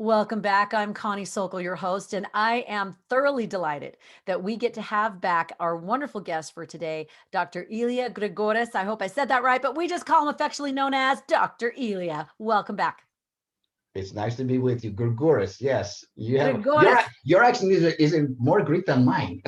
Welcome back. I'm Connie Sokol, your host, and I am thoroughly delighted that we get to have back our wonderful guest for today, Dr. Elia Gregores. I hope I said that right, but we just call him affectionately known as Dr. Elia. Welcome back. It's nice to be with you, Gurguris. Yes, you have Gregores. your accent is more Greek than mine.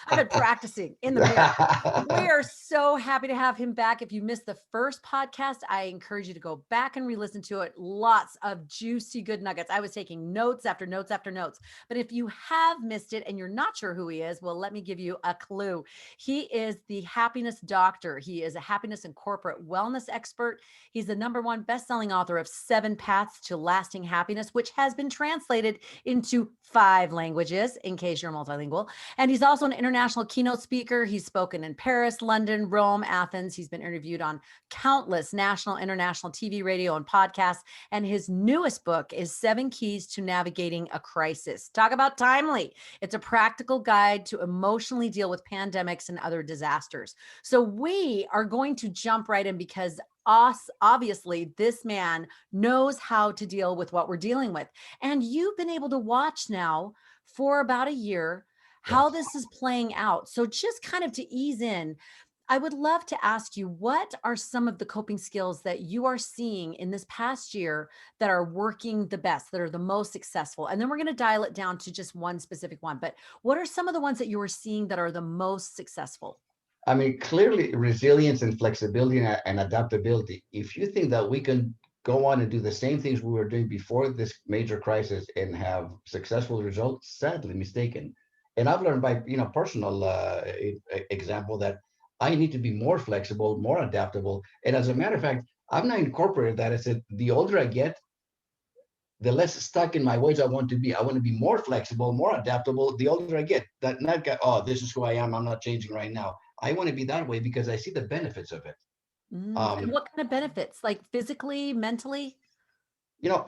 I've been practicing in the mirror. We are so happy to have him back. If you missed the first podcast, I encourage you to go back and re-listen to it. Lots of juicy, good nuggets. I was taking notes after notes after notes. But if you have missed it and you're not sure who he is, well, let me give you a clue. He is the happiness doctor. He is a happiness and corporate wellness expert. He's the #1 best-selling author of 7 Paths to Lasting Happiness, which has been translated into 5 languages, in case you're multilingual. And he's also an international keynote speaker. He's spoken in Paris, London, Rome, Athens. He's been interviewed on countless national, international TV, radio, and podcasts. And his newest book is 7 Keys to Navigating a Crisis. Talk about timely. It's a practical guide to emotionally deal with pandemics and other disasters. So we are going to jump right in because obviously this man knows how to deal with what we're dealing with. And you've been able to watch now for about a year how Yes. this is playing out. So just kind of to ease in, I would love to ask you, what are some of the coping skills that you are seeing in this past year that are working the best, that are the most successful? And then we're going to dial it down to just one specific one. But what are some of the ones that you are seeing that are the most successful? I mean, clearly resilience and flexibility and adaptability. If you think that we can go on and do the same things we were doing before this major crisis and have successful results, sadly mistaken. And I've learned by personal example that I need to be more flexible, more adaptable. And as a matter of fact, I've now incorporated that. I said the older I get, the less stuck in my ways I want to be. I want to be more flexible, more adaptable. The older I get, that not guy, oh, this is who I am. I'm not changing right now. I want to be that way because I see the benefits of it. And what kind of benefits, like physically, mentally? You know,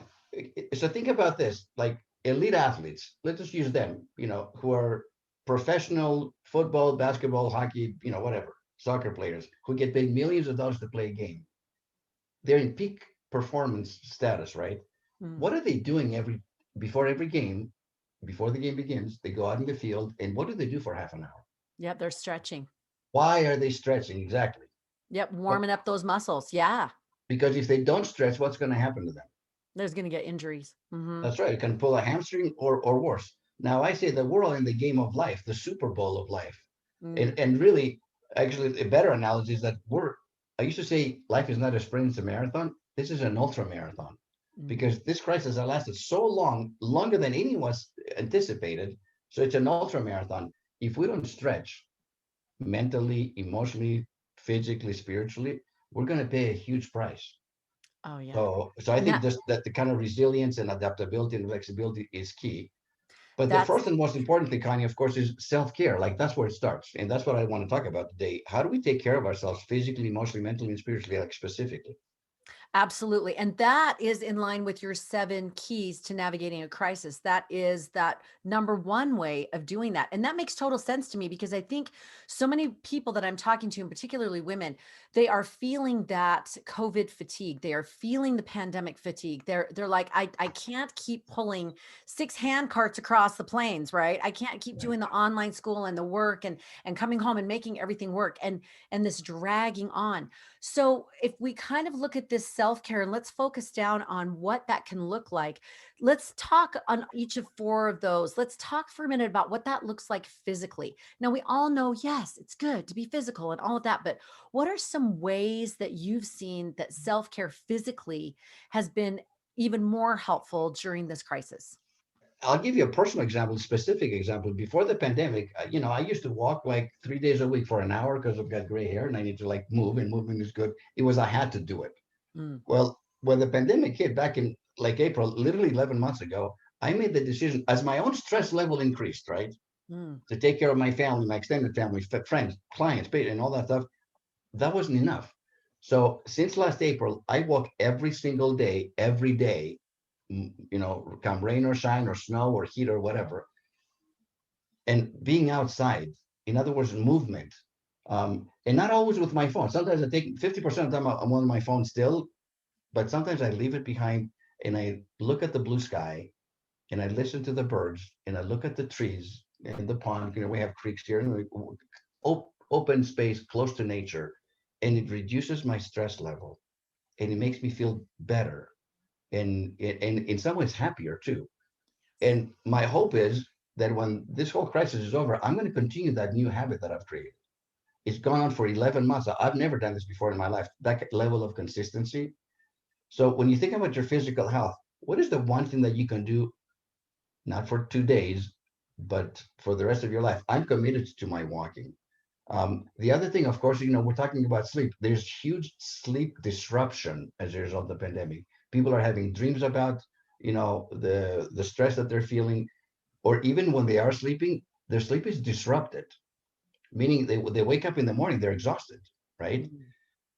so think about this: like elite athletes. Let's just use them. Who are professional football, basketball, hockey, whatever, soccer players who get paid millions of dollars to play a game. They're in peak performance status, right? Mm. What are they doing before every game? Before the game begins, they go out in the field, and what do they do for half an hour? Yep, they're stretching. Why are they stretching? Exactly. Yep, But warming up those muscles. Yeah, because if they don't stretch, what's going to happen to them? there's going to get injuries. That's right. It can pull a hamstring or worse. Now, I say that we're all in the game of life, the Super Bowl of life. Mm. And really, actually, a better analogy is that I used to say life is not a sprint, it's a marathon. This is an ultra marathon Mm. because this crisis has lasted so long, longer than any of us anticipated. So it's an ultra marathon. If we don't stretch mentally, emotionally, physically, spiritually, we're going to pay a huge price. Oh, yeah. So I And think just that the kind of resilience and adaptability and flexibility is key. But the that's first and most important thing, Connie, of course, is self-care. Like that's where it starts. And that's what I want to talk about today. How do we take care of ourselves physically, emotionally, mentally, and spiritually, like specifically? absolutely. And that is in line with your 7 keys to navigating a crisis. That is that #1 way of doing that. And that makes total sense to me because I think so many people that I'm talking to, and particularly women, they are feeling that COVID fatigue. They are feeling the pandemic fatigue. They're like, I can't keep pulling 6 hand carts across the plains, right? I can't keep Right. doing the online school and the work and coming home and making everything work and this dragging on. So if we kind of look at this self-care and let's focus down on what that can look like, let's talk on each of 4 of those. Let's talk for a minute about what that looks like physically. Now, we all know, yes, it's good to be physical and all of that, but what are some ways that you've seen that self-care physically has been even more helpful during this crisis? I'll give you a personal example, a specific example. Before the pandemic, I used to walk like 3 days a week for an hour because I've got gray hair and I need to like move, and moving is good. I had to do it. Mm. Well, when the pandemic hit back in like April, literally 11 months ago, I made the decision as my own stress level increased, right? Mm. To take care of my family, my extended family, friends, clients, and all that stuff. That wasn't enough. So since last April, I walk every day, come rain or shine or snow or heat or whatever, and being outside. In other words, movement. And not always with my phone. Sometimes I take 50% of the time I'm on my phone still, but sometimes I leave it behind and I look at the blue sky and I listen to the birds and I look at the trees and the pond. We have creeks here and open space close to nature, and it reduces my stress level and it makes me feel better and in some ways happier too. And my hope is that when this whole crisis is over, I'm going to continue that new habit that I've created. It's gone on for 11 months. I've never done this before in my life, that level of consistency. So when you think about your physical health, what is the one thing that you can do, not for 2 days, but for the rest of your life? I'm committed to my walking. The other thing, of course, we're talking about sleep. There's huge sleep disruption as a result of the pandemic. People are having dreams about, the stress that they're feeling, or even when they are sleeping, their sleep is disrupted, meaning they wake up in the morning, they're exhausted, right? Mm.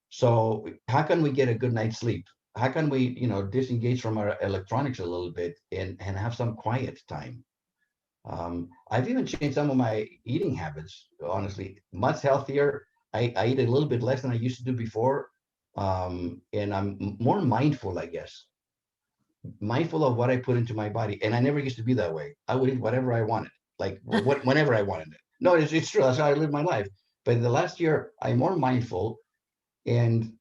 So how can we get a good night's sleep? How can we, disengage from our electronics a little bit and have some quiet time? I've even changed some of my eating habits, honestly, much healthier. I eat a little bit less than I used to do before. And I'm more mindful, I guess, mindful of what I put into my body. And I never used to be that way. I would eat whatever I wanted, like whenever I wanted it. No, it's true. That's how I live my life. But in the last year, I'm more mindful. And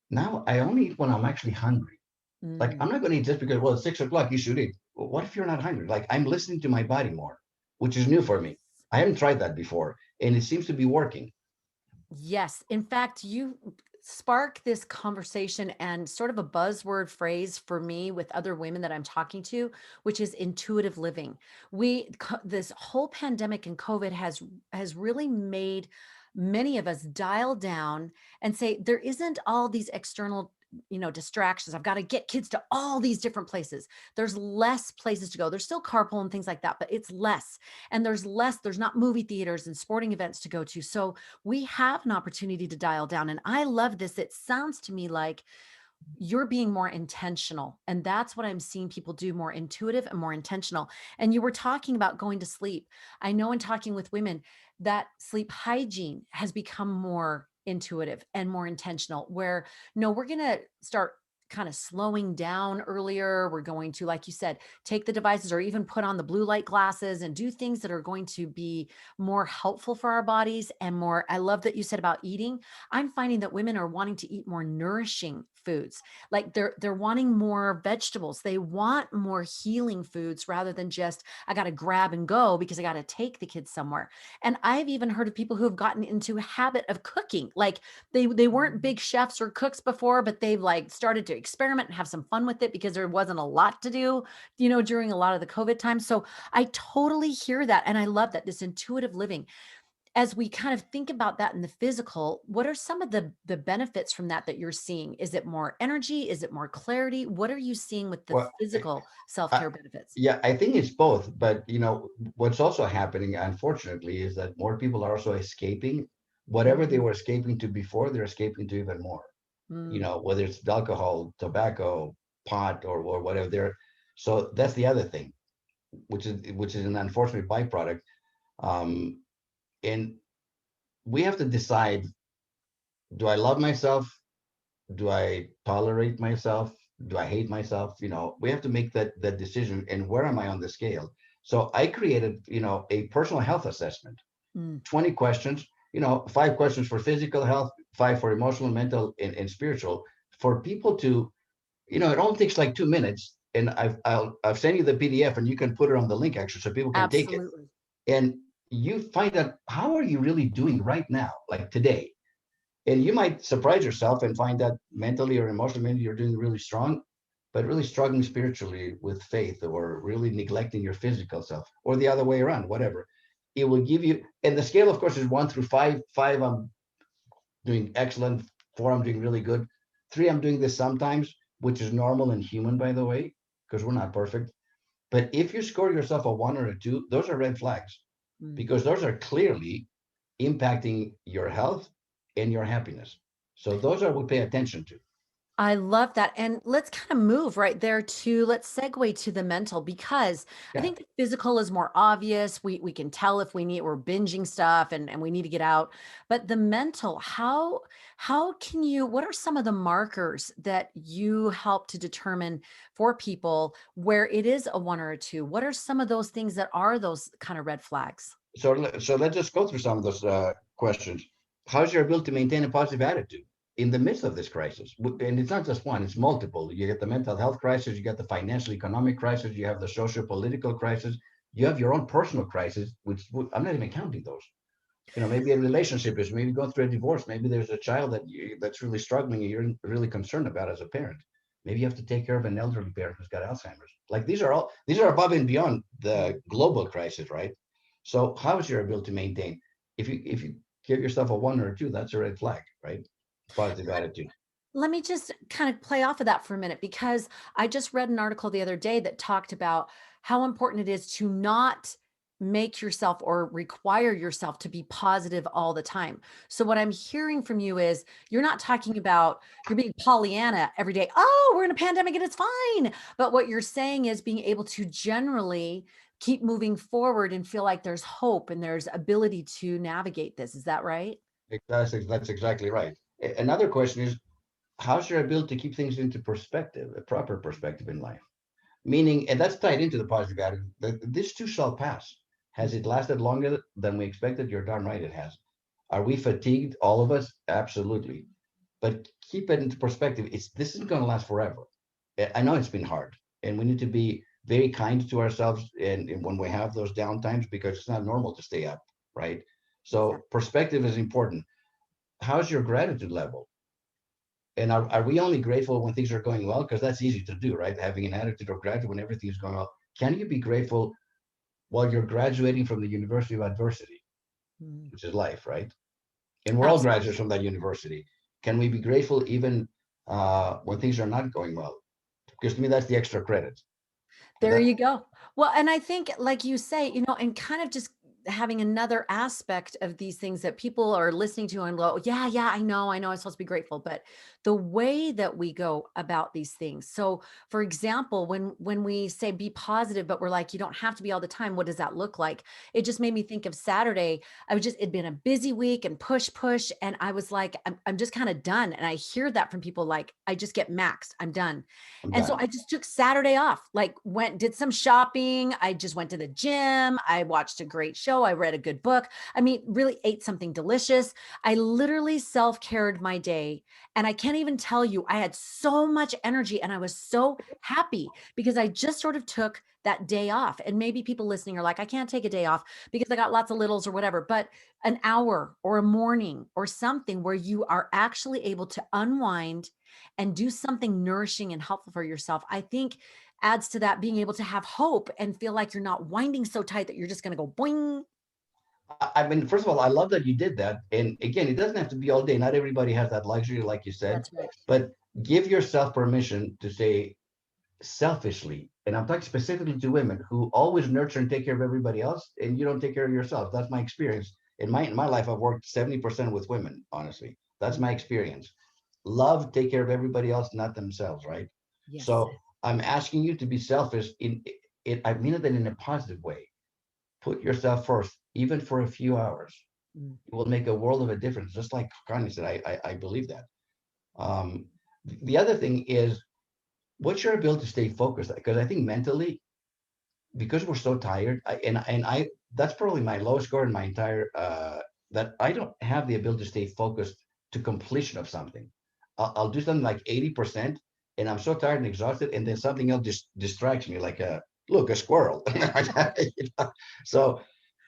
now I only eat when I'm actually hungry. Like Mm. I'm not going to eat just because, well, it's 6 o'clock, you should eat. Well, what if you're not hungry? Like I'm listening to my body more, which is new for me. I haven't tried that before, and it seems to be working. Yes. In fact, you spark this conversation and sort of a buzzword phrase for me with other women that I'm talking to, which is intuitive living. This whole pandemic and COVID has really made many of us dial down and say there isn't all these external distractions. I've got to get kids to all these different places. There's less places to go. There's still carpool and things like that, but it's less. And there's not movie theaters and sporting events to go to. So we have an opportunity to dial down. And I love this. It sounds to me like you're being more intentional. And that's what I'm seeing people do, more intuitive and more intentional. And you were talking about going to sleep. I know in talking with women that sleep hygiene has become more intuitive and more intentional, where no, we're going to start kind of slowing down earlier. We're going to, like you said, take the devices or even put on the blue light glasses and do things that are going to be more helpful for our bodies and more. I love that you said about eating. I'm finding that women are wanting to eat more nourishing foods. Like they're wanting more vegetables. They want more healing foods rather than just I got to grab and go because I got to take the kids somewhere. And I've even heard of people who have gotten into a habit of cooking. Like they weren't big chefs or cooks before, but they've like started to experiment and have some fun with it because there wasn't a lot to do, during a lot of the COVID time. So I totally hear that and I love that, this intuitive living. As we kind of think about that in the physical, what are some of the benefits from that you're seeing? Is it more energy? Is it more clarity? What are you seeing with the Well, physical I, self-care benefits? yeah, I think it's both. But what's also happening, unfortunately, is that more people are also escaping whatever they Mhm. were escaping to before. They're escaping to even more. Mm. Whether it's alcohol, tobacco, pot, or whatever. So that's the other thing, which is an unfortunate byproduct. Um, and we have to decide: do I love myself? Do I tolerate myself? Do I hate myself? We have to make that decision. And where am I on the scale? So I created, a personal health assessment, Mm. 20 questions, 5 questions for physical health, 5 for emotional, mental, and spiritual, for people to, it only takes like 2 minutes. And I've sent you the PDF, and you can put it on the link actually so people can take it. Absolutely. And you find out how are you really doing right now, like today. And you might surprise yourself and find that mentally or emotionally you're doing really strong, but really struggling spiritually with faith, or really neglecting your physical self, or the other way around, whatever. It will give you, and the scale, of course, is 1 through 5. 5, I'm doing excellent. 4, I'm doing really good. 3, I'm doing this sometimes, which is normal and human, by the way, because we're not perfect. But if you score yourself a 1 or a 2, those are red flags, Mm. because those are clearly impacting your health and your happiness. So those are what we pay attention to. I love that. And let's kind of move right there to let's segue to the mental because I Yeah. think the physical is more obvious. We can tell if we're binging stuff and we need to get out. But the mental, how can you, what are some of the markers that you help to determine for people where it is a one or a two? What are some of those things that are those kind of red flags? So let's just go through some of those questions. How's your ability to maintain a positive attitude in the midst of this crisis? And it's not just one; it's multiple. You get the mental health crisis, you get the financial economic crisis, you have the social political crisis, you have your own personal crisis, which I'm not even counting those. Maybe a relationship is maybe going through a divorce. Maybe there's a child that's really struggling and you're really concerned about as a parent. Maybe you have to take care of an elderly parent who's got Alzheimer's. Like these are above and beyond the global crisis, right? So how is your ability to maintain? If you give yourself a one or a two, that's a red flag, right? Positive attitude. Let me just kind of play off of that for a minute because I just read an article the other day that talked about how important it is to not make yourself or require yourself to be positive all the time. So what I'm hearing from you is you're not talking about you're being Pollyanna every day. Oh, we're in a pandemic and it's fine. But what you're saying is being able to generally keep moving forward and feel like there's hope and there's ability to navigate this. Is that right? That's exactly right. Another question is, how's your ability to keep things into perspective, a proper perspective in life? Meaning, and that's tied into the positive attitude, that this too shall pass. Has it lasted longer than we expected? You're darn right it has. Are we fatigued? All of us? Absolutely. But keep it into perspective. This isn't going to last forever. I know it's been hard, and we need to be very kind to ourselves and when we have those down times because it's not normal to stay up, right? So Exactly. perspective is important. How's your gratitude level? And are we only grateful when things are going well? Because that's easy to do, right? Having an attitude of gratitude when everything is going well. Can you be grateful while you're graduating from the University of Adversity, Mm, which is life, right? And we're all absolutely. graduates from that university. Can we be grateful even when things are not going well? Because to me, that's the extra credit. There That you go. Well, and I think, like you say, and kind of just having another aspect of these things that people are listening to and go, yeah, yeah, I know I'm supposed to be grateful, but the way that we go about these things. So, for example, when we say be positive, but we're like, you don't have to be all the time. What does that look like? It just made me think of Saturday. It'd been a busy week and push, and I was like, I'm just kind of done. And I hear that from people like, I just get maxed. I'm done. I'm And so done. I just took Saturday off, like did some shopping. I just went to the gym. I watched a great show. I read a good book. I mean, really ate something delicious. I literally self cared my day. And I can't even tell you, I had so much energy and I was so happy because I just sort of took that day off. And maybe people listening are like, I can't take a day off because I got lots of littles or whatever, but an hour or a morning or something where you are actually able to unwind and do something nourishing and helpful for yourself, I think adds to that being able to have hope and feel like you're not winding so tight that you're just going to go boing. I mean, first of all, I love that you did that. And again, it doesn't have to be all day. Not everybody has that luxury, like you said, That's right. but give yourself permission to say selfishly, and I'm talking specifically to women who always nurture and take care of everybody else, and you don't take care of yourself. That's my experience. In my life, I've worked 70% with women, honestly. That's my experience. Love, take care of everybody else, not themselves, right? Yes. So I'm asking you to be selfish in it. I mean it in a positive way. Put yourself first, even for a few hours. Mm. It will make a world of a difference. Just like Connie said, I believe that. Um, the other thing is, what's your ability to stay focused? Because I think mentally, because we're so tired, and I that's probably my lowest score in my entire that I don't have the ability to stay focused to completion of something. I'll do something like 80%, and I'm so tired and exhausted, and then something else just distracts me, like a squirrel. You know? So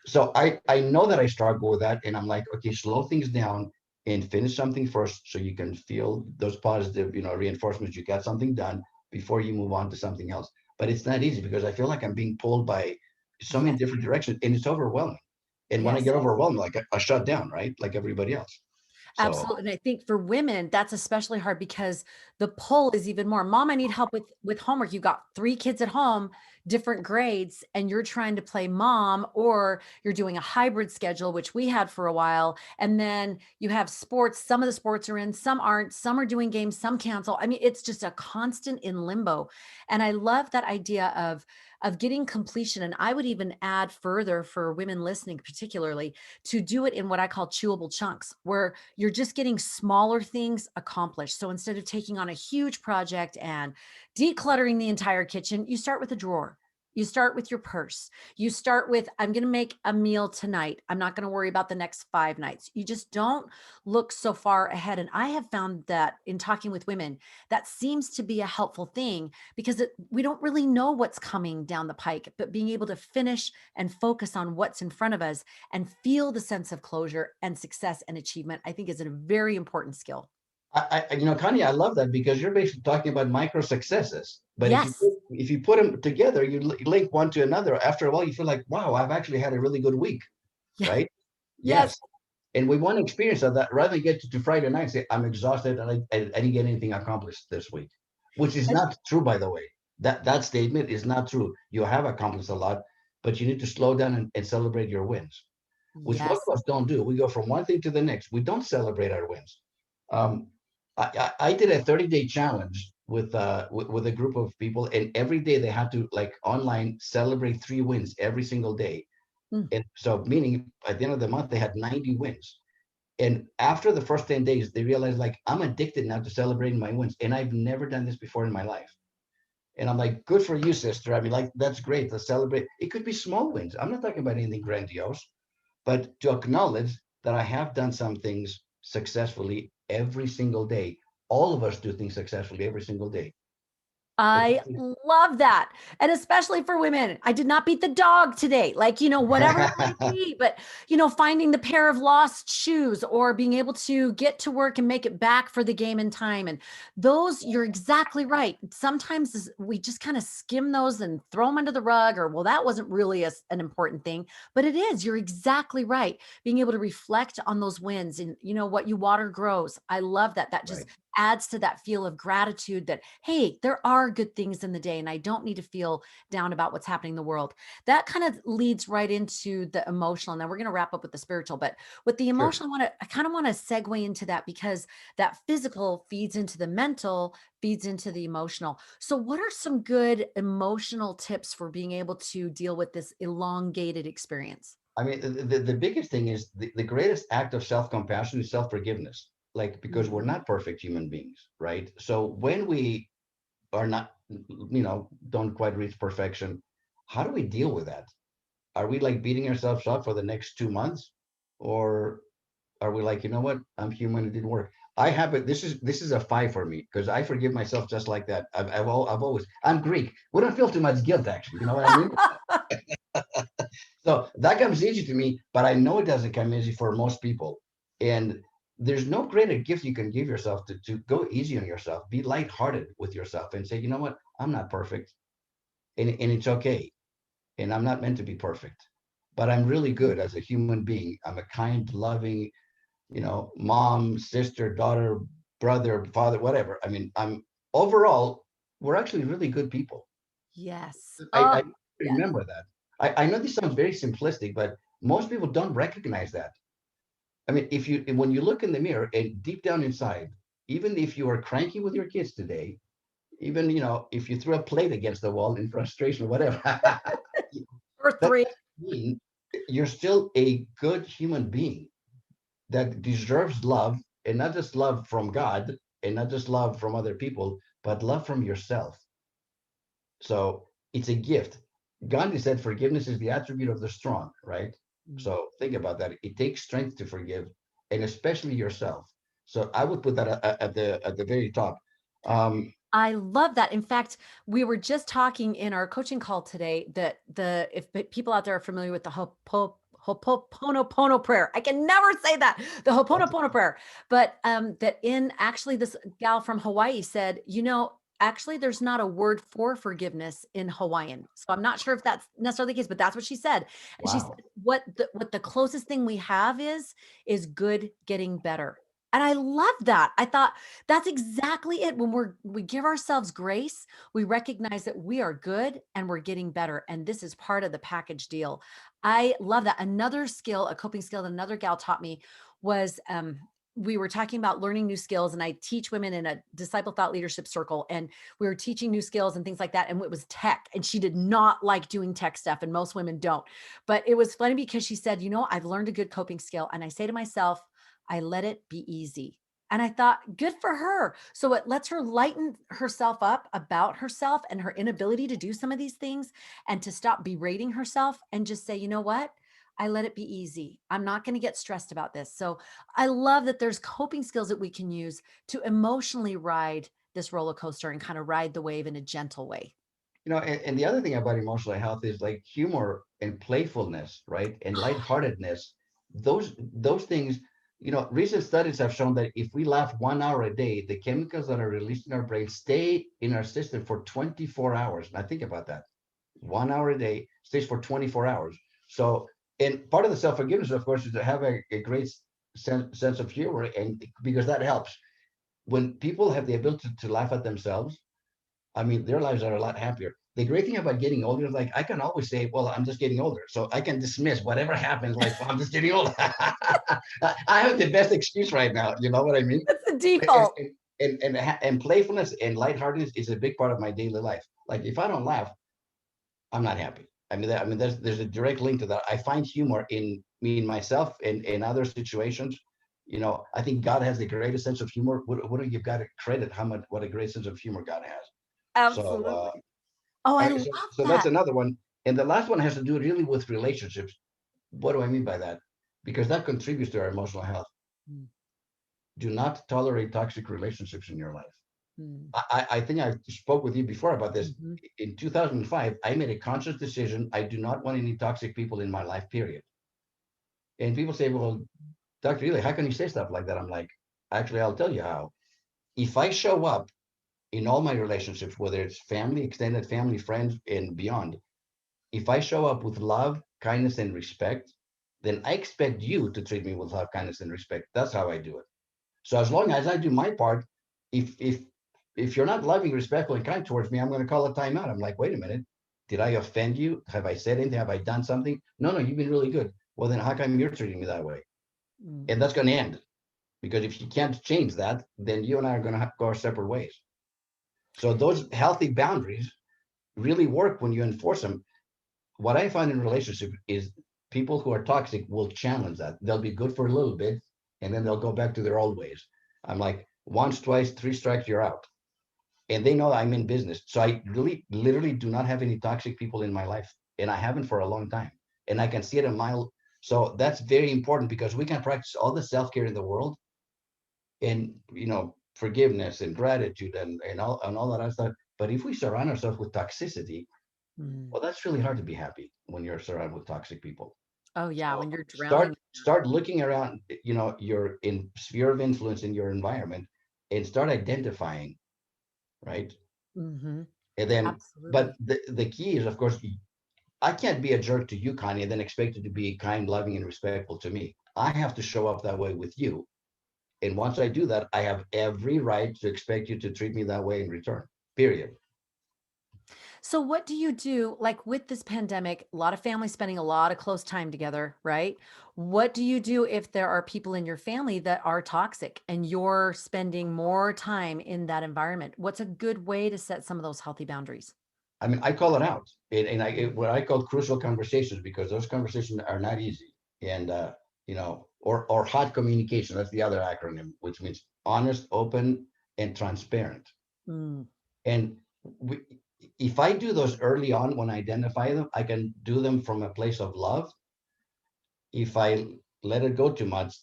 so I know that I struggle with that, and I'm like, okay, slow things down and finish something first, so you can feel those positive, reinforcements. You got something done before you move on to something else. But it's not easy because I feel like I'm being pulled by so many Yes. different directions, and it's overwhelming. And when I Yes. get overwhelmed, like I shut down, right, like everybody else. So Absolutely. And I think for women, that's especially hard because the pull is even more. Mom, I need help with homework. You've got 3 kids at home, different grades, and you're trying to play mom, or you're doing a hybrid schedule, which we had for a while. And then you have sports. Some of the sports are in, some aren't, some are doing games, some cancel. I mean, it's just a constant in limbo. And I love that idea of getting completion. And I would even add further for women listening, particularly, to do it in what I call chewable chunks, where you're just getting smaller things accomplished. So instead of taking on a huge project and decluttering the entire kitchen, you start with a drawer. You start with your purse. You start with, I'm going to make a meal tonight. I'm not going to worry about the next 5 nights. You just don't look so far ahead. And I have found that in talking with women, that seems to be a helpful thing because we don't really know what's coming down the pike, but being able to finish and focus on what's in front of us and feel the sense of closure and success and achievement, I think is a very important skill. Connie, I love that because you're basically talking about micro successes. But Yes. if you put them together, you link one to another. After a while, you feel like, wow, I've actually had a really good week, Yeah. right? Yes. Yes. And we want to experience that rather than get to Friday night and say, I'm exhausted and I didn't get anything accomplished this week, which is And not true, by the way. That statement is not true. You have accomplished a lot, but you need to slow down and celebrate your wins, which most yes. of us don't do. We go from one thing to the next. We don't celebrate our wins. Um, I did a 30-day challenge with a group of people, and every day they had to like online celebrate 3 wins every single day. Mm. And so, meaning at the end of the month, they had 90 wins. And after the first 10 days, they realized like I'm addicted now to celebrating my wins. And I've never done this before in my life. And I'm like, good for you, sister. I mean, like, that's great to celebrate. It could be small wins. I'm not talking about anything grandiose, but to acknowledge that I have done some things successfully every single day. All of us do things successfully every single day. I love that. And especially for women. I did not beat the dog today. Like, whatever it might be, but finding the pair of lost shoes or being able to get to work and make it back for the game in time. And those, you're exactly right. Sometimes we just kind of skim those and throw them under the rug, or, well, that wasn't really an important thing, but it is. You're exactly right. Being able to reflect on those wins and, what you water grows. I love that. That just Right, adds to that feel of gratitude that, hey, there are good things in the day and I don't need to feel down about what's happening in the world. That kind of leads right into the emotional. Now we're going to wrap up with the spiritual, but with the sure. emotional, I kind of want to segue into that because that physical feeds into the mental, feeds into the emotional. So what are some good emotional tips for being able to deal with this elongated experience? I mean, the biggest thing is the greatest act of self-compassion is self-forgiveness. Like, because we're Mhm. not perfect human beings, right? So when we are not, don't quite reach perfection, how do we deal with that? Are we like beating ourselves up for the next 2 months? Or are we like, you know what? I'm human. It didn't work. I have it. This is a 5 for me because I forgive myself just like that. I've always, I'm Greek. We don't feel too much guilt, actually. You know what I mean? So that comes easy to me, but I know it doesn't come easy for most people. And there's no greater gift you can give yourself to go easy on yourself, be lighthearted with yourself and say, you know what? I'm not perfect. And it's okay. And I'm not meant to be perfect, but I'm really good as a human being. I'm a kind, loving, mom, sister, daughter, brother, father, whatever. I mean, I'm overall, we're actually really good people. Yes. I Oh, yes. remember that. I know this sounds very simplistic, but most people don't recognize that. I mean, when you look in the mirror and deep down inside, even if you are cranky with your kids today, even if you threw a plate against the wall in frustration or whatever, that Or three. doesn't mean you're still a good human being that deserves love, and not just love from God and not just love from other people, but love from yourself. So it's a gift. Gandhi said forgiveness is the attribute of the strong, right? So think about that. It takes strength to forgive, and especially yourself. So I would put that at the very top. Um, I love that. In fact, we were just talking in our coaching call today that if people out there are familiar with the Ho'oponopono prayer, I can never say that, the Ho'oponopono prayer, but that in actually this gal from Hawaii said, actually there's not a word for forgiveness in Hawaiian. So I'm not sure if that's necessarily the case, but that's what she said. And she said, wow. what the closest thing we have is good getting better. And I love that. I thought that's exactly it. When we give ourselves grace, we recognize that we are good and we're getting better. And this is part of the package deal. I love that. Another skill, a coping skill that another gal taught me was we were talking about learning new skills, and I teach women in a disciple thought leadership circle, and we were teaching new skills and things like that. And it was tech, and she did not like doing tech stuff, and most women don't. But it was funny because she said, I've learned a good coping skill. And I say to myself, I let it be easy. And I thought, good for her. So it lets her lighten herself up about herself and her inability to do some of these things, and to stop berating herself and just say, you know what? I let it be easy. I'm not going to get stressed about this. So I love that there's coping skills that we can use to emotionally ride this roller coaster and kind of ride the wave in a gentle way. And the other thing about emotional health is like humor and playfulness, right? And lightheartedness. Those things, recent studies have shown that if we laugh 1 hour a day, the chemicals that are released in our brain stay in our system for 24 hours. Now think about that. 1 hour a day stays for 24 hours. So, and part of the self-forgiveness, of course, is to have a great sense of humor, and because that helps. When people have the ability to laugh at themselves, I mean, their lives are a lot happier. The great thing about getting older is like I can always say, well, I'm just getting older. So I can dismiss whatever happens, like, well, I'm just getting older. I have the best excuse right now. You know what I mean? That's the And, default. and playfulness and lightheartedness is a big part of my daily life. Like if I don't laugh, I'm not happy. I mean, there's a direct link to that. I find humor in me, in myself, and in other situations. I think God has the greatest sense of humor. What do you got to credit what a great sense of humor God has. So, Absolutely. Oh, I love so that's that. another one. And the last one has to do really with relationships. What do I mean by that? Because that contributes to our emotional health. Mm, Do not tolerate toxic relationships in your life. mm, I think I spoke with you before about this. mhm. In 2005, I made a conscious decision. I do not want any toxic people in my life, period. And people say, well, Dr. Elia, how can you say stuff like that? I'm like, actually, I'll tell you how. If I show up in all my relationships, whether it's family, extended family, friends, and beyond, if I show up with love, kindness, and respect, then I expect you to treat me with love, kindness, and respect. That's how I do it. So as long as I do my part, if you're not loving, respectful, and kind towards me, I'm going to call a timeout. I'm like, wait a minute, did I offend you? Have I said anything? Have I done something? No, no, you've been really good. Well, then how come you're treating me that way? Mm. And that's going to end, because if you can't change that, then you and I are going to go our separate ways. So those healthy boundaries really work when you enforce them. What I find in relationship is people who are toxic will challenge that. They'll be good for a little bit, and then they'll go back to their old ways. I'm like, once, twice, three strikes, you're out. And they know I'm in business. So I really, literally do not have any toxic people in my life. And I haven't for a long time. And I can see it a mile. So that's very important, because we can practice all the self-care in the world, and forgiveness and gratitude and all that other stuff. But if we surround ourselves with toxicity, Mm. well, that's really hard to be happy when you're surrounded with toxic people. Oh, yeah, So when you're drowning. start looking around, your in sphere of influence in your environment, and start identifying, right? Mhm. And then, but Absolutely. the key is, of course, I can't be a jerk to you, Connie, and then expect you to be kind, loving, and respectful to me. I have to show up that way with you. And once I do that, I have every right to expect you to treat me that way in return. Period. So what do you do, like, with this pandemic, a lot of families spending a lot of close time together, right? What do you do if there are people in your family that are toxic and you're spending more time in that environment? What's a good way to set some of those healthy boundaries? I mean, I call it out, and Mm. what I call crucial conversations, because those conversations are not easy, and or hot communication. That's the other acronym, which means honest, open, and transparent. Mm. And we, if I do those early on when I identify them, I can do them from a place of love. If I let it go too much,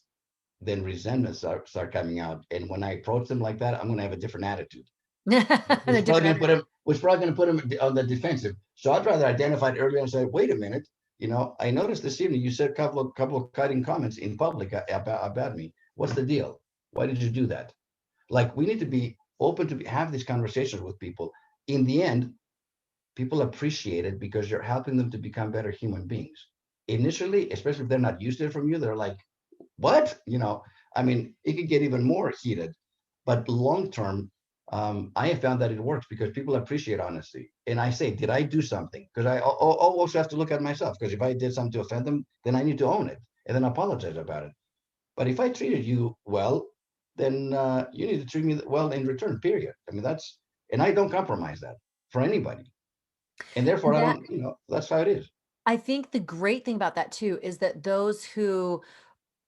then resentment start coming out. And when I approach them like that, I'm going to have a different attitude, And a different energy. which probably going to put them on the defensive. So I'd rather identify it early and say, wait a minute, I noticed this evening you said a couple of cutting comments in public about me. What's the deal? Why did you do that? Like, we need to be open to have these conversations with people. In the end, people appreciate it because you're helping them to become better human beings. Initially, especially if they're not used to it from you, they're like, what? I mean, it can get even more heated, but long term, I have found that it works because people appreciate honesty. And I say, did I do something? Because I also have to look at myself. Because if I did something to offend them, then I need to own it and then apologize about it. But if I treated you well, then you need to treat me well in return. Period. I mean, and I don't compromise that for anybody. And therefore, And I that don't. That's how it is. I think the great thing about that too is that those who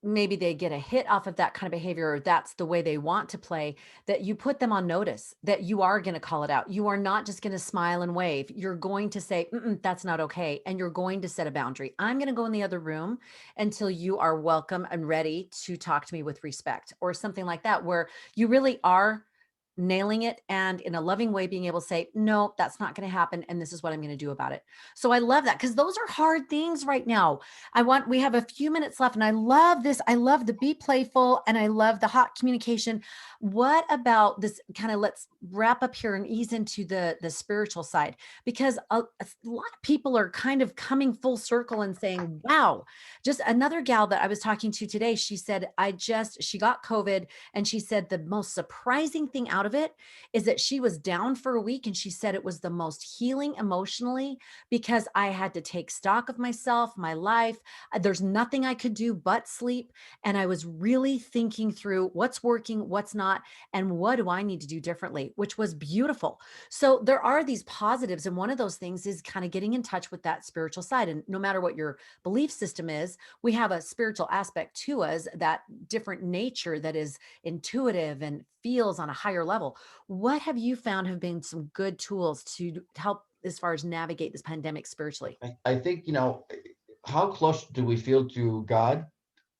maybe they get a hit off of that kind of behavior, or that's the way they want to play, that you put them on notice, that you are going to call it out. You are not just going to smile and wave. You're going to say, that's not okay. And you're going to set a boundary. I'm going to go in the other room until you are welcome and ready to talk to me with respect, or something like that, where you really are nailing it and in a loving way being able to say, no, that's not going to happen, and this is what I'm going to do about it. So I love that, because those are hard things right now. We have a few minutes left, and I love this. I love the be playful, and I love the hot communication. What about this kind of, let's wrap up here and ease into the spiritual side, because a lot of people are kind of coming full circle and saying, wow. Just another gal that I was talking to today, she said, she got COVID, and she said the most surprising thing out of it is that she was down for a week, and she said it was the most healing emotionally, because I had to take stock of myself, my life. There's nothing I could do but sleep. And I was really thinking through what's working, what's not, and what do I need to do differently, which was beautiful. So there are these positives. And one of those things is kind of getting in touch with that spiritual side. And no matter what your belief system is, we have a spiritual aspect to us, that different nature that is intuitive and feels on a higher level. What have you found have been some good tools to help as far as navigate this pandemic spiritually? I think how close do we feel to God,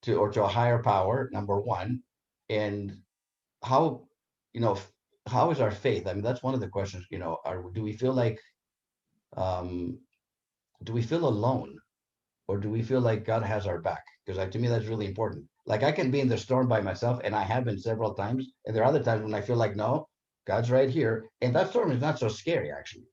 or to a higher power? Number one, and how you know f- how is our faith? I mean, that's one of the questions. Do we feel like um, do we feel alone, or do we feel like God has our back? Because to me, that's really important. Like I can be in the storm by myself, and I have been several times, and there are other times when I feel like no, God's right here, and that storm is not so scary actually.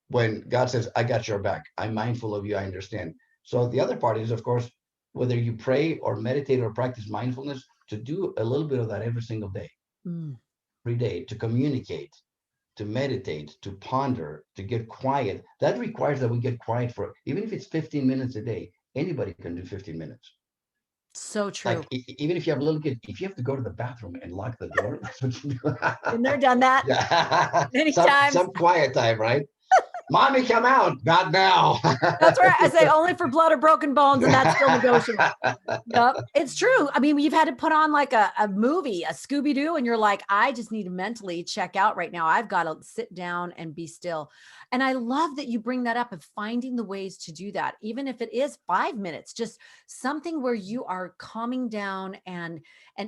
When God says, "I got your back. I'm mindful of you. I understand." So the other part is, of course, whether you pray or meditate or practice mindfulness, to do a little bit of that every single day, Mm. every day, to communicate, to meditate, to ponder, to get quiet. That requires that we get quiet for, even if it's 15 minutes a day. Anybody can do 15 minutes. So Like true. even if you have a little kid, if you have to go to the bathroom and lock the door, that's what you do. Been there, done that Yeah, many some times. some quiet time, right? Mommy, come out. Not now. That's right. I say only for blood or broken bones, and that's still negotiable. Yep, it's true. I mean, you've had to put on like a movie, a Scooby Doo, and you're like, I just need to mentally check out right now. I've got to sit down and be still. And I love that you bring that up of finding the ways to do that, even if it is 5 minutes, just something where you are calming down, and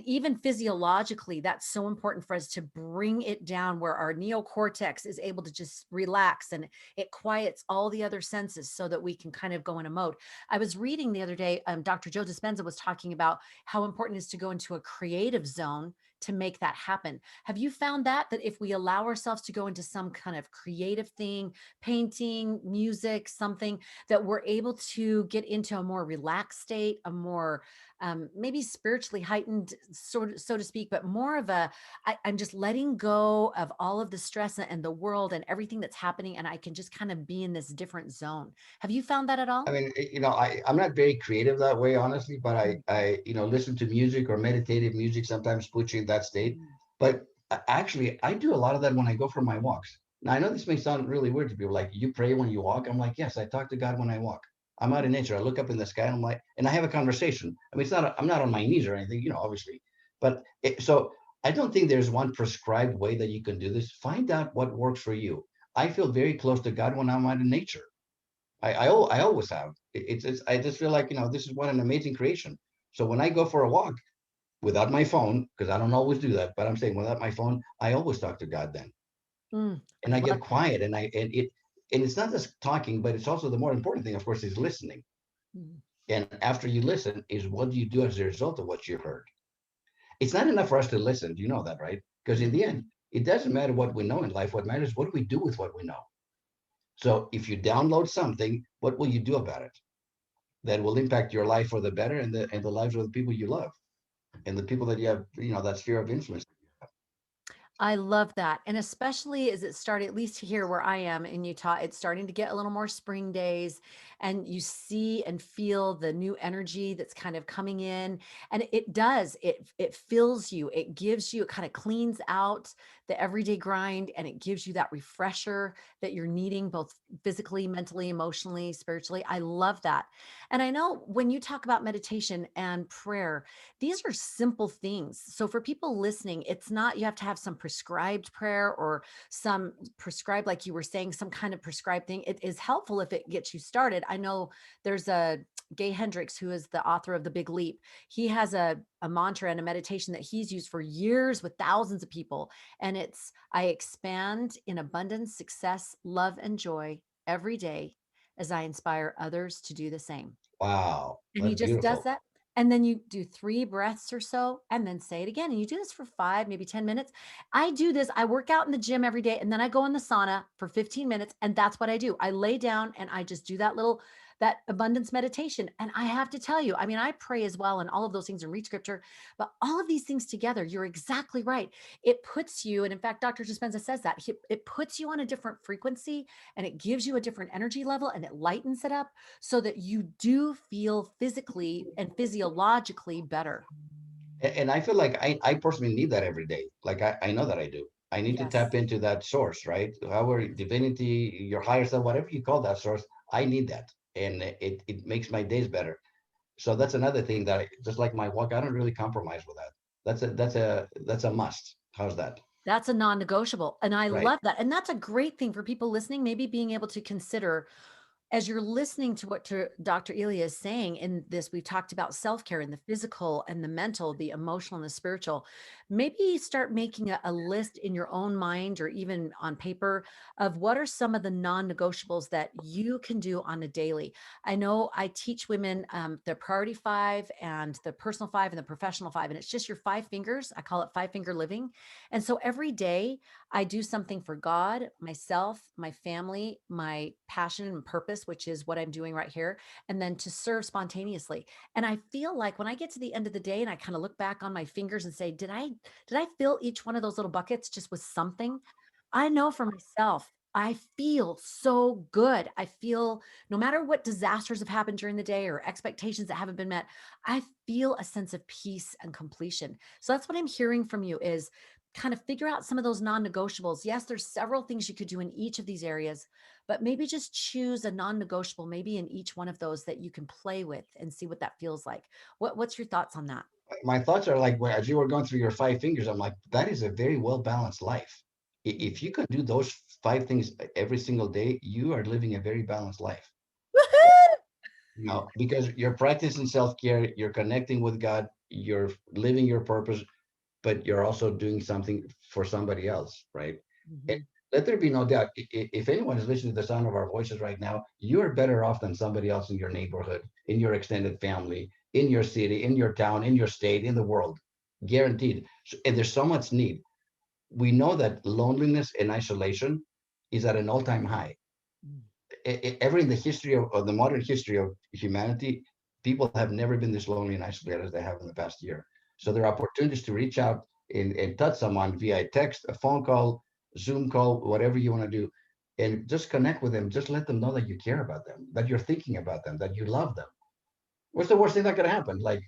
even physiologically, that's so important for us to bring it down where our neocortex is able to just relax, and it quiets all the other senses so that we can kind of go in a mode. I was reading the other day, Dr. Joe Dispenza was talking about how important it is to go into a creative zone to make that happen. Have you found that if we allow ourselves to go into some kind of creative thing, painting, music, something, that we're able to get into a more relaxed state, a more maybe spiritually heightened, sort of, so to speak, but more of I'm just letting go of all of the stress and the world and everything that's happening, and I can just kind of be in this different zone. Have you found that at I all? mean, I'm not very creative that way, honestly, but Mm, I listen to music or meditative music sometimes puts you in that state. mm, But actually, I do a lot of that when I go for my walks. Now, I know this may sound really weird to people, like you pray when you walk. I'm like, yes, I talk to God when I walk. I'm out in nature. I look up in the sky and I'm like, and I have a conversation. I mean, I'm not on my knees or anything, obviously. But so I don't think there's one prescribed way that you can do this. Find out what works for you. I feel very close to God when I'm out in nature. I always have. I just feel like this is what an amazing creation. So when I go for a walk without my phone, because I don't always do that, but I'm saying without my phone, I always talk to God then, I and I love get quiet, and it's not just talking, but it's also the more important thing, of course, is listening. mm, And after you listen, is what do you do as a result of what you heard? It's not enough for us to listen. Do you know that, right? Because in mm. the end, it doesn't matter what we know in life. What matters is what do we do with what we know. So if you download something, what will you do about it? that will impact your life for the better and the lives of the people you love and the people that you have, that sphere of influence. I love that. And especially as it started, at least here where I am in Utah, it's starting to get a little more spring days and you see and feel the new energy that's kind of coming in. And it does, it fills you, it gives you, it kind of cleans out the everyday grind and it gives you that refresher that you're needing both physically, mentally, emotionally, spiritually. I love that. And I know when you talk about meditation and prayer, these are simple things. So for people listening, it's not you have to have some prescribed prayer or some prescribed, like you were saying, some kind of prescribed thing. It is helpful if it gets you started. I know there's a Gay Hendricks, who is the author of The Big Leap. He has a mantra and a meditation that he's used for years with thousands of people. And it's, I expand in abundance, success, love, and joy every day as I inspire others to do the same. Wow, And he that's just does beautiful. that. And then you do 3 breaths or so, and then say it again. And you do this for 5, maybe 10 minutes. I do this. I work out in the gym every day, and then I go in the sauna for 15 minutes. And that's what I do. I lay down and I just do that abundance meditation. And I have to tell you, I mean, I pray as well, and all of those things and read scripture, but all of these things together, you're exactly right. It puts you, and in fact, Dr. Dispenza says that it puts you on a different frequency and it gives you a different energy level and it lightens it up so that you do feel physically and physiologically better. And I feel like I personally need that every day. Like I know that I do. I need to tap Yes. into that source, right? However, divinity, your higher self, whatever you call that source, I need that. And it makes my days better. So that's another thing that just like my walk, I don't really compromise with that. That's a must. How's that? That's a non-negotiable. And I Right. love that. And that's a great thing for people listening, maybe being able to consider as you're listening to what Dr. Elia is saying in this, we've talked about self-care and the physical and the mental, the emotional and the spiritual. Maybe start making a list in your own mind or even on paper of what are some of the non-negotiables that you can do on a daily. I know I teach women the priority 5 and the personal 5 and the professional 5, and it's just your 5 fingers. I call it 5-finger living. And so every day I do something for God, myself, my family, my passion and purpose, which is what I'm doing right here, and then to serve spontaneously. And I feel like when I get to the end of the day and I kind of look back on my fingers and say, did I fill each one of those little buckets just with something? I know for myself, I feel so good. I feel no matter what disasters have happened during the day or expectations that haven't been met, I feel a sense of peace and completion. So that's what I'm hearing from you is kind of figure out some of those non-negotiables. Yes, there's several things you could do in each of these areas, but maybe just choose a non-negotiable, maybe in each one of those that you can play with and see what that feels like. What's your thoughts on that? My thoughts are like, well, as you were going through your 5 fingers, I'm like, that is a very well balanced life. If you can do those 5 things every single day, you are living a very balanced life. Woohoo! Because you're practicing self-care, you're connecting with God, you're living your purpose, but you're also doing something for somebody else, right? And Mhm. let there be no doubt, if anyone is listening to the sound of our voices right now, you're better off than somebody else in your neighborhood, in your extended family, in your city, in your town, in your state, in the world, guaranteed. And there's so much need. We know that loneliness and isolation is at an all-time high. Mm. Ever in the history of the modern history of humanity, people have never been this lonely and isolated as they have in the past year. So there are opportunities to reach out and touch someone via text, a phone call, Zoom call, whatever you want to do, and just connect with them. Just let them know that you care about them, that you're thinking about them, that you love them. What's the worst thing that could happen? Like,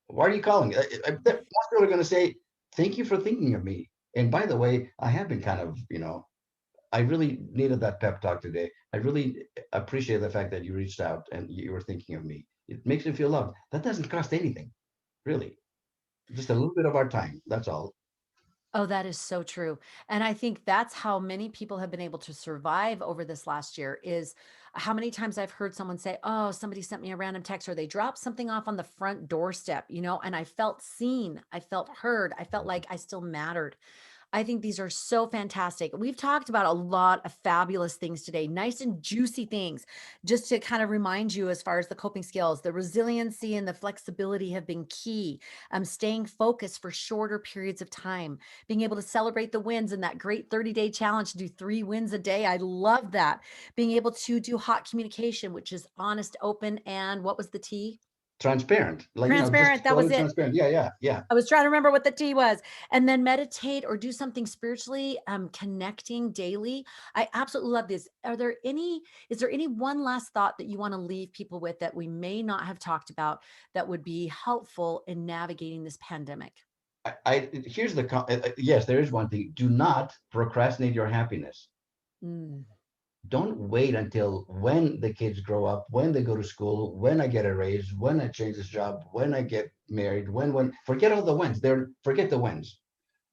why are you calling? Most people are going to say, "Thank you for thinking of me." And by the way, I have been kind of, I really needed that pep talk today. I really appreciate the fact that you reached out and you were thinking of me. It makes me feel loved. That doesn't cost anything, really. Just a little bit of our time. That's all. Oh, that is so true. And I think that's how many people have been able to survive over this last year is how many times I've heard someone say, "Oh, somebody sent me a random text or they dropped something off on the front doorstep," and I felt seen, I felt heard, I felt like I still mattered. I think these are so fantastic. We've talked about a lot of fabulous things today, nice and juicy things, just to kind of remind you as far as the coping skills, the resiliency and the flexibility have been key. Staying focused for shorter periods of time, being able to celebrate the wins in that great 30-day challenge to do 3 wins a day. I love that. Being able to do hot communication, which is honest, open, and what was the T? Transparent, like, Transparent. just That was totally it. transparent. Yeah, yeah, yeah. I was trying to remember what the T was. And then meditate or do something spiritually, connecting daily. I absolutely love this. Is there any one last thought that you want to leave people with that we may not have talked about that would be helpful in navigating this pandemic? Here's yes, there is one thing. Do not procrastinate your happiness. Mm, Don't wait until when the kids grow up, when they go to school, when I get a raise, when I change this job, when I get married, forget all the whens. Forget the whens.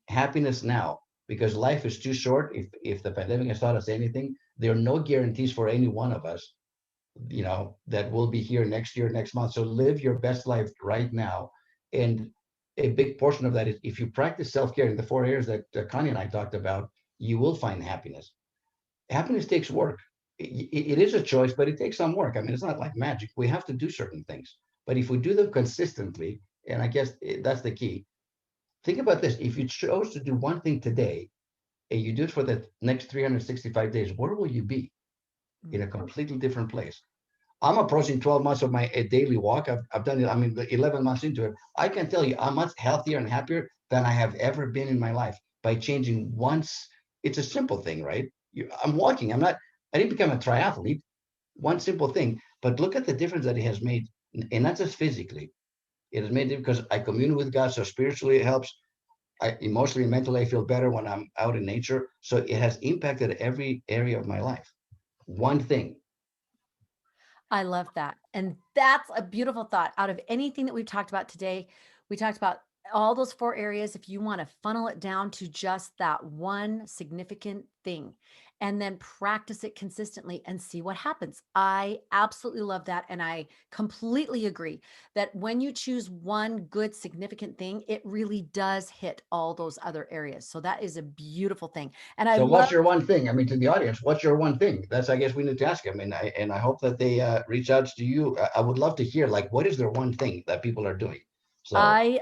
Happiness now, because life is too short. If the pandemic has taught us anything, there are no guarantees for any one of us, that will be here next year, next month. So live your best life right now. And a big portion of that is if you practice self-care in the 4 areas that Connie and I talked about, you will find happiness. Happiness takes work. It is a choice, but it takes some work. I mean, it's not like magic. We have to do certain things. But if we do them consistently, and I guess that's the key. Think about this. If you chose to do one thing today and you do it for the next 365 days, where will you be? In mm. a completely different place. I'm approaching 12 months of my daily walk. I've done it. I mean, 11 months into it. I can tell you I'm much healthier and happier than I have ever been in my life by changing once. It's a simple thing, right? I'm walking. I didn't become a triathlete. One simple thing, but look at the difference that it has made. And not just physically. It has made it because I commune with God. So spiritually it helps. I emotionally and mentally I feel better when I'm out in nature. So it has impacted every area of my life. One thing. I love that. And that's a beautiful thought. Out of anything that we've talked about today, we talked about all those 4 areas. If you want to funnel it down to just that one significant thing and then practice it consistently and see what happens. I absolutely love that. And I completely agree that when you choose one good, significant thing, it really does hit all those other areas. So that is a beautiful thing. And I So love what's your one thing? I mean, to the audience, what's your one thing? That's, I guess we need to ask them. And I hope that they reach out to you. I would love to hear, like, what is their one thing that people are doing? So I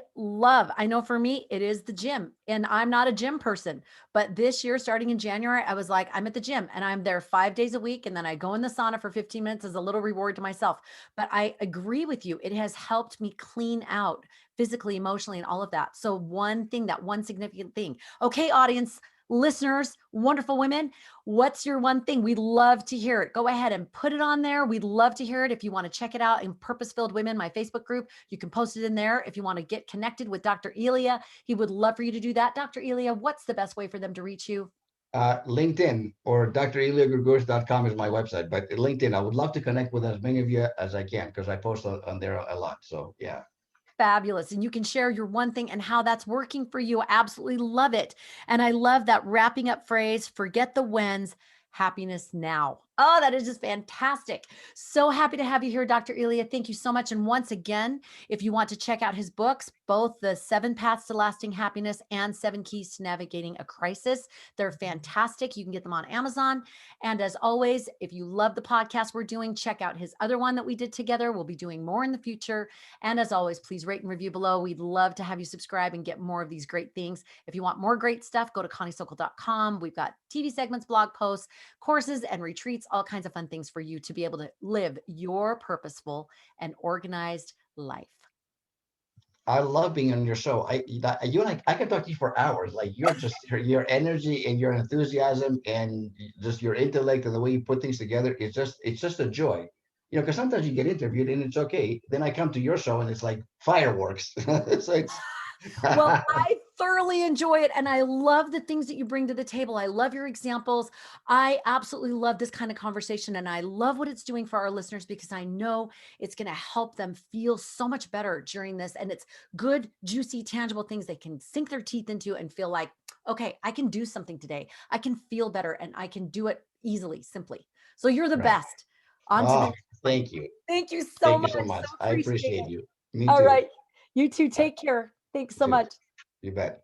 know for me, it is the gym. And I'm not a gym person, but this year, starting in January, I was like, I'm at the gym and I'm there 5 days a week. And then I go in the sauna for 15 minutes as a little reward to myself. But I agree with you. It has helped me clean out physically, emotionally, and all of that. So, one thing, that one significant thing. Okay, audience, listeners, wonderful women, what's your one thing? We'd love to hear it. Go ahead and put it on there. We'd love to hear it. If you want to check it out in Purpose Filled Women, my Facebook group, you can post it in there. If you want to get connected with Dr. Elia, he would love for you to do that. Dr. Elia, what's the best way for them to reach you? LinkedIn or dreliagregorius.com is my website, but LinkedIn, I would love to connect with as many of you as I can because I post on there a lot. So yeah. Fabulous. And you can share your one thing and how that's working for you. Absolutely love it. And I love that wrapping up phrase, forget the whens, happiness now. Oh, that is just fantastic. So happy to have you here, Dr. Elia. Thank you so much. And once again, if you want to check out his books, both the 7 Paths to Lasting Happiness and 7 Keys to Navigating a Crisis, they're fantastic. You can get them on Amazon. And as always, if you love the podcast we're doing, check out his other one that we did together. We'll be doing more in the future. And as always, please rate and review below. We'd love to have you subscribe and get more of these great things. If you want more great stuff, go to conniesokol.com. We've got TV segments, blog posts, courses, and retreats, all kinds of fun things for you to be able to live your purposeful and organized life. I love being on your show. You and I can talk to you for hours. Like you're just your energy and your enthusiasm and just your intellect and the way you put things together. It's just a joy. Because sometimes you get interviewed and it's okay. Then I come to your show and it's like fireworks. So it's Well, I thoroughly enjoy it. And I love the things that you bring to the table. I love your examples. I absolutely love this kind of conversation. And I love what it's doing for our listeners because I know it's going to help them feel so much better during this. And it's good, juicy, tangible things they can sink their teeth into and feel like, okay, I can do something today. I can feel better and I can do it easily, simply. So you're the right. best. On to the Oh, next one. thank you. Thank you so Thank you much. so So much. I appreciate appreciate it. you. Me All too. right. You too. Bye. Take care. Thanks You so too. much. You bet.